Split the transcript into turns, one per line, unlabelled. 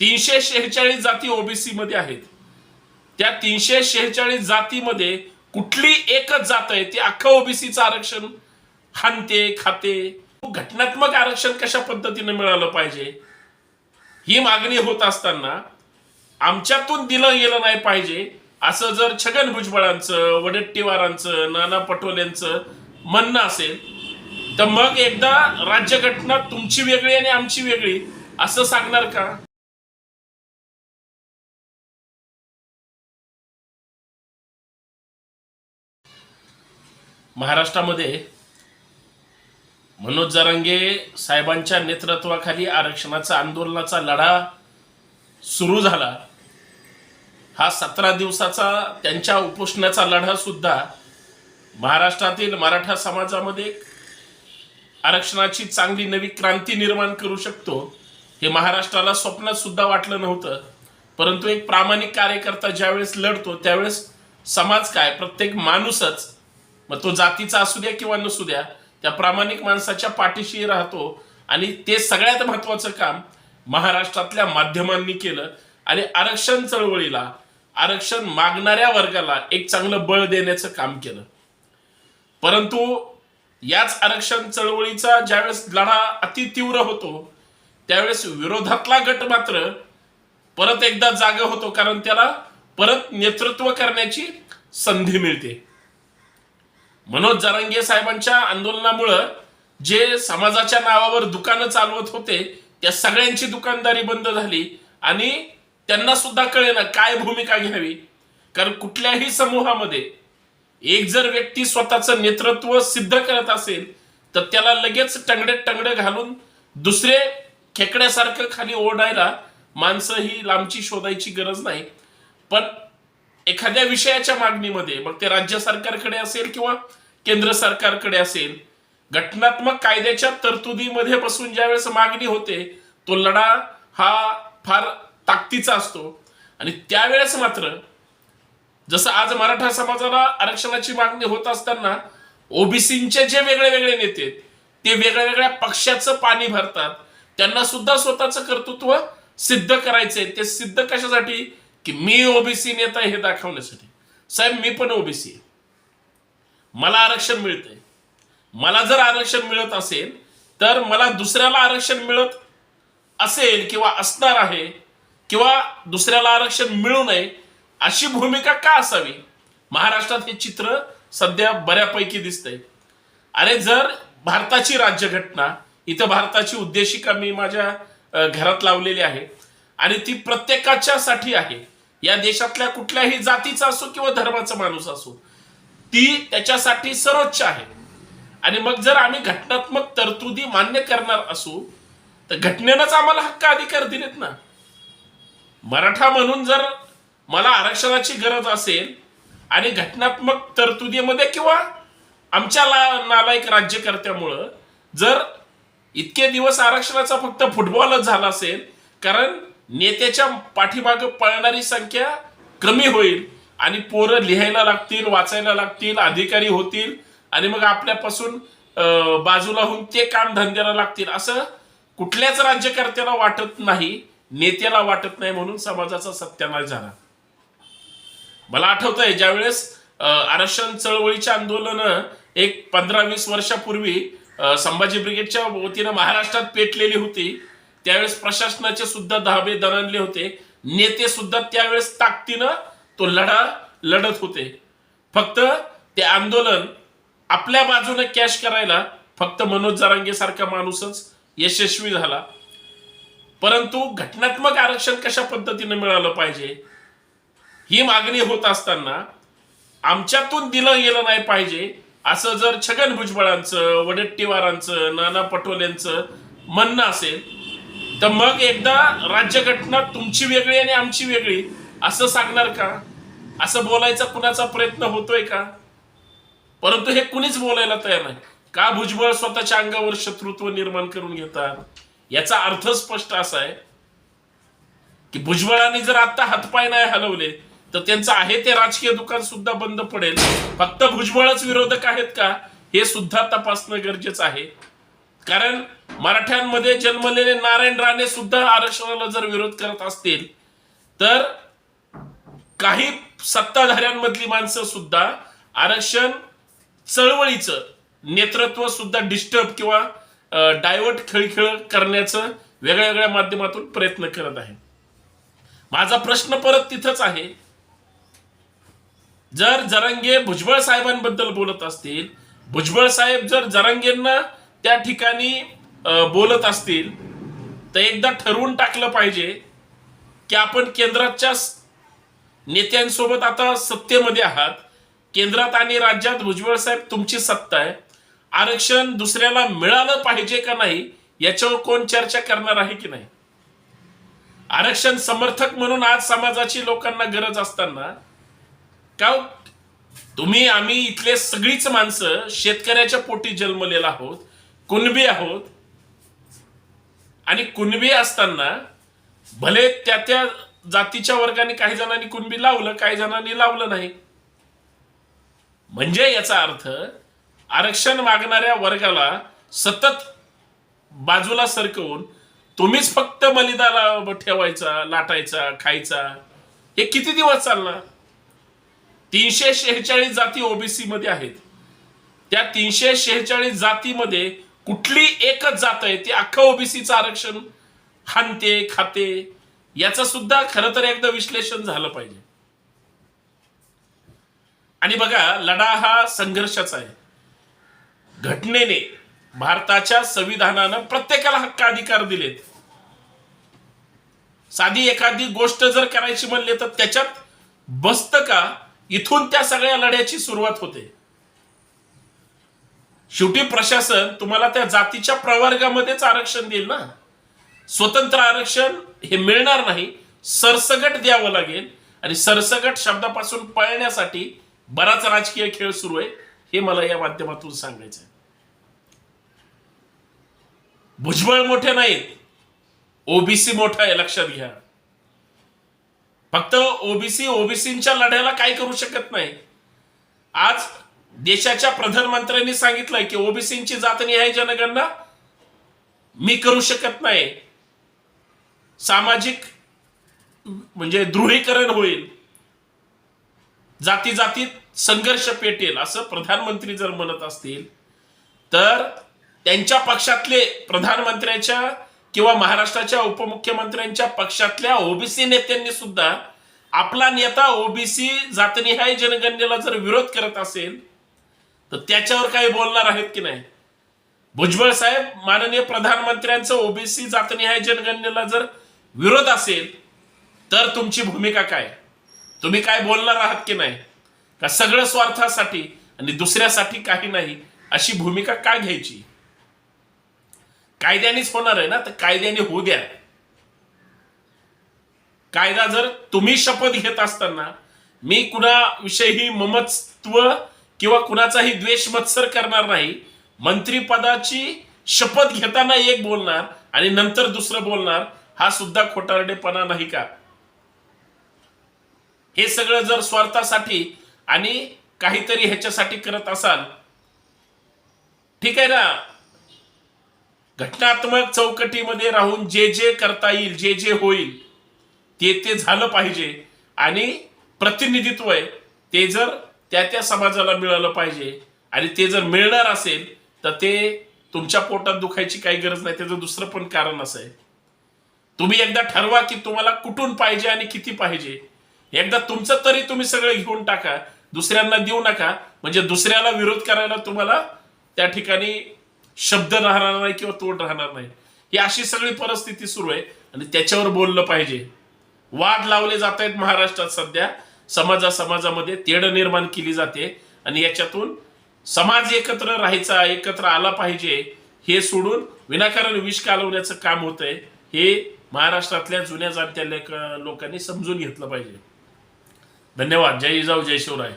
346 जाती ओबीसी मध्ये आहेत. त्या 346 जातीमध्ये कुठली एकच जात आहे ती अख्खं ओबीसीचं आरक्षण हानते खाते. घटनात्मक आरक्षण कशा पद्धतीने मिळालं पाहिजे ही मागणी होत असताना आमच्यातून दिलं गेलं नाही पाहिजे असं जर छगन भुजबळांचं, वडेट्टीवारांचं, नाना पटोलेंचं म्हणणं असेल तर मग एकदा राज्यघटना तुमची वेगळी आणि आमची वेगळी असं सांगणार का? महाराष्ट्रामध्ये मनोज जरांगे साहेबांच्या नेतृत्वाखाली आरक्षणाचा आंदोलनाचा लढा सुरू झाला. हा 17 दिवसाचा त्यांच्या उपोषणाचा लढा सुद्धा महाराष्ट्रातील मराठा समाजामध्ये आरक्षणाची चांगली नवी क्रांती निर्माण करू शकतो हे महाराष्ट्राला स्वप्नात सुद्धा वाटलं नव्हतं. परंतु एक प्रामाणिक कार्यकर्ता ज्यावेळेस लढतो त्यावेळेस समाज काय, प्रत्येक माणूसच, मग तो जातीचा असू द्या किंवा नसू द्या, त्या प्रामाणिक माणसाच्या पाठीशी राहतो. आणि ते सगळ्यात महत्वाचं काम महाराष्ट्रातल्या माध्यमांनी केलं आणि आरक्षण चळवळीला, आरक्षण मागणाऱ्या वर्गाला एक चांगलं बळ देण्याचं काम केलं. परंतु याच आरक्षण चळवळीचा ज्यावेळेस लढा अति तीव्र होतो त्यावेळेस विरोधातला गट मात्र परत एकदा जागा होतो, कारण त्याला परत नेतृत्व करण्याची संधी मिळते. मनोज जरांगे साहेबांच्या आंदोलनामुळं जे समाजाच्या नावावर दुकानं चालवत होते त्या सगळ्यांची दुकानदारी बंद झाली आणि त्यांना सुद्धा कळेना काय भूमिका घ्यावी. कारण कुठल्याही समूहामध्ये एक जर व्यक्ती स्वतःचं नेतृत्व सिद्ध करत असेल तर त्याला लगेच टंगडे घालून दुसरे खेकड्यासारखं खाली ओढायला माणसं ही लांबची शोधायची गरज नाही. पण एखाद्या विषयाच्या मागणीमध्ये, मग ते राज्य सरकारकडे असेल किंवा केंद्र सरकारकडे असेल, घटनात्मक कायद्याच्या तरतुदीमध्ये बसून ज्यावेळेस मागणी होते तो लढा हा फार ताकदीचा असतो. आणि त्यावेळेस मात्र जसं आज मराठा समाजाला आरक्षणाची मागणी होत असताना ओबीसींचे जे वेगळे वेगळे नेते ते वेगळ्या वेगळ्या पक्षाचं पाणी भरतात, त्यांना सुद्धा स्वतःचं कर्तृत्व सिद्ध करायचंय. ते सिद्ध कशासाठी की मी ओबीसी नेता हे दाखवण्यासाठी. साहेब मी पण ओबीसी आहे, मला आरक्षण मिळतंय. मला जर आरक्षण मिळत असेल तर मला दुसऱ्याला आरक्षण मिळत असेल किंवा असणार आहे किंवा दुसऱ्याला आरक्षण मिळू नये अशी भूमिका का असावी. महाराष्ट्रात हे चित्र सध्या बऱ्यापैकी दिसतंय. अरे जर भारताची राज्यघटना, इथं भारताची उद्देशिका मी माझ्या घरात लावलेली आहे आणि ती प्रत्येकाच्या साठी आहे. या देशातल्या कुठल्याही जातीचा असो किंवा धर्माचा माणूस असो, ती त्याच्यासाठी सर्वोच्च आहे. आणि मग जर आम्ही घटनात्मक तरतुदी मान्य करणार असू तर घटनेनंच आम्हाला हक्क अधिकार दिलेत ना. मराठा म्हणून जर मला आरक्षणाची गरज असेल आणि घटनात्मक तरतुदीमध्ये किंवा आमच्या नालायक राज्यकर्त्यामुळं जर इतके दिवस आरक्षणाचा फक्त फुटबॉलच झाला असेल, कारण नेत्याच्या पाठीमागं पळणारी संख्या कमी होईल आणि पोरं लिहायला लागतील, वाचायला लागतील, अधिकारी होतील आणि मग आपल्यापासून बाजूला होऊन ते काम धंद्याला लागतील, असं कुठल्याच राज्यकर्त्याला वाटत नाही, नेत्याला वाटत नाही. म्हणून समाजाचा सत्यानाश झाला. मला आठवतंय ज्यावेळेस आरक्षण चळवळीच्या आंदोलन एक 15-20 वर्षापूर्वी संभाजी ब्रिगेडच्या वतीनं महाराष्ट्रात पेटलेली होती, त्यावेळेस प्रशासनाचे सुद्धा धाबे दणाणले होते. नेते सुद्धा त्यावेळेस ताकदीनं तो लढा लढत होते. फक्त ते आंदोलन आपल्या बाजूने कॅश करायला फक्त मनोज जरांगे सारखा माणूसच यशस्वी झाला. परंतु घटनात्मक आरक्षण कशा पद्धतीने मिळालं पाहिजे ही मागणी होत असताना आमच्यातून दिलं गेलं नाही पाहिजे असं जर छगन भुजबळांचं, वडेट्टीवारांचं, नाना पटोलेंचं म्हणणं असेल तर मग एकदा राज्यघटना तुमची वेगळी आणि आमची वेगळी असं सांगणार का? असं बोलायचा कुणाचा प्रयत्न होतोय का? परंतु हे कुणीच बोलायला तयार नाही. का? भुजबळ स्वतःच्या अंगावर शत्रुत्व निर्माण करून घेतात. याचा अर्थ स्पष्ट असा आहे की भुजबळांनी जर आता हातपाय नाही हलवले तर त्यांचं आहे ते राजकीय दुकान सुद्धा बंद पडेल. फक्त भुजबळच विरोधक आहेत का हे सुद्धा तपासणं गरजेचं आहे. कारण मराठ्यांमध्ये जन्मलेले नारायण राणे सुद्धा आरक्षणाला जर विरोध करत असतील, तर काही सत्ताधाऱ्यांमधली माणसं सुद्धा आरक्षण चळवळीचं नेतृत्व सुद्धा डिस्टर्ब किंवा डायव्हर्ट खळखळ करण्याचं वेगळ्या वेगळ्या माध्यमातून प्रयत्न करत आहे. माझा प्रश्न परत तिथंच आहे, जर जरांगे भुजबळ साहेबांबद्दल बोलत असतील, भुजबळ साहेब जर जरांगेंना त्या ठिकाणी बोलत असतील, तर एकदा ठरवून टाकलं पाहिजे की आपण केंद्राच्या नेत्यांसोबत आता सत्तेमध्ये आहात, केंद्रात आणि राज्यात भुजबळ साहेब तुमची सत्ता आहे, आरक्षण दुसऱ्याला मिळालं पाहिजे का नाही याच्यावर कोण चर्चा करणार आहे की नाही. आरक्षण समर्थक म्हणून आज समाजाची लोकांना गरज असताना का तुम्ही आम्ही इथले सगळीच माणसं शेतकऱ्याच्या पोटी जन्मलेला आहोत, कुणबी आहोत, आणि कुणबी असताना भले त्या जातीच्या वर्गाने काही जणांनी कुणबी लावलं, काही जणांनी लावलं नाही. म्हणजे याचा अर्थ आरक्षण मागणाऱ्या वर्गाला सतत बाजूला सरकवून तुम्हीच फक्त मलिदाला ठेवायचा, लाटायचा, खायचा, हे किती दिवस चालणार. 346 जाती ओबीसी मध्ये आहेत. त्या 346 जातीमध्ये कुठली एकच जात आहे ती अख्खा ओबीसीचं आरक्षण हाणते, खाते, याचं सुद्धा खरं तर एकदा विश्लेषण झालं पाहिजे. आणि बघा, लढा हा संघर्षाचा आहे. घटनेने, भारताच्या संविधानानं प्रत्येकाला हक्क अधिकार दिलेत. साधी एखादी गोष्ट जर करायची म्हणले तर त्याच्यात बसतं का, इथून त्या सगळ्या लढ्याची सुरुवात होते. शेवटी प्रशासन तुम्हाला त्या जातीच्या प्रवर्गामध्येच आरक्षण देईल ना. स्वतंत्र आरक्षण हे मिळणार नाही, सरसगट द्यावं लागेल. आणि सरसगट शब्दापासून पळण्यासाठी बराच राजकीय खेळ सुरू आहे, हे मला या माध्यमातून सांगायचं आहे. भुजबळ मोठे नाहीत, ओबीसी मोठा आहे, लक्षात घ्या. फक्त ओबीसींच्या लढ्याला काय करू शकत नाही. आज देशाच्या प्रधानमंत्र्यांनी सांगितलंय की ओबीसींची जातनिहाय जनगणना मी करू शकत नाही, सामाजिक म्हणजे ध्रुवीकरण होईल, जाती जातीत संघर्ष पेटेल, असं प्रधानमंत्री जर म्हणत असतील तर त्यांच्या पक्षातले प्रधानमंत्र्याच्या किंवा महाराष्ट्राच्या उपमुख्यमंत्र्यांच्या पक्षातल्या ओबीसी नेत्यांनी सुद्धा आपला नेता ओबीसी जातनिहाय जनगणनेला जर विरोध करत असेल तर त्याच्यावर काही बोलणार आहेत की नाही. भुजबळ साहेब, माननीय प्रधानमंत्र्यांचं ओबीसी जातनिहाय जनगणनेला जर विरोध असेल तर तुमची भूमिका काय, तुम्ही काय बोलणार आहात की नाही, का सगळं स्वार्थासाठी आणि दुसऱ्यासाठी काही नाही अशी भूमिका का घ्यायची. कायद्यानेच होणार आहे ना, तर कायद्याने होऊ द्या. कायदा जर तुम्ही शपथ घेत असताना मी कुणाविषयी ममत्व किंवा कुणाचाही द्वेष मत्सर करणार नाही, मंत्रीपदाची शपथ घेताना एक बोलणार आणि नंतर दुसरं बोलणार, हा सुद्धा खोटारडेपणा नाही का. हे सगळं जर स्वार्थासाठी आणि काहीतरी ह्याच्यासाठी करत असाल, ठीक आहे ना, घटनात्मक चौकटीमध्ये राहून जे जे करता येईल, जे जे होईल ते झालं पाहिजे. आणि प्रतिनिधित्व आहे ते जर त्या समाजाला मिळालं पाहिजे. आणि ते जर मिळणार असेल तर ते तुमच्या पोटात दुखायची काही गरज नाही. त्याचं दुसरं पण कारण असं आहे, तुम्ही एकदा ठरवा की तुम्हाला कुठून पाहिजे आणि किती पाहिजे. एकदा तुमचं तरी तुम्ही सगळं घेऊन टाका, दुसऱ्यांना देऊ नका. म्हणजे दुसऱ्याला विरोध करायला तुम्हाला त्या ठिकाणी शब्द राहणार नाही किंवा तोड राहणार नाही. ही अशी सगळी परिस्थिती सुरू आहे आणि त्याच्यावर बोललं पाहिजे. वाद लावले जात आहेत महाराष्ट्रात सध्या, समाजामध्ये तेढ निर्माण केली जाते आणि याच्यातून समाज एकत्र राहायचा, एकत्र आला पाहिजे, हे सोडून विनाकारण विष कालवण्याचं काम होतंय. हे महाराष्ट्रातल्या जुन्या जाणत्या लोकांनी समजून घेतलं पाहिजे. धन्यवाद. जय जिजाऊ, जय शिवराय.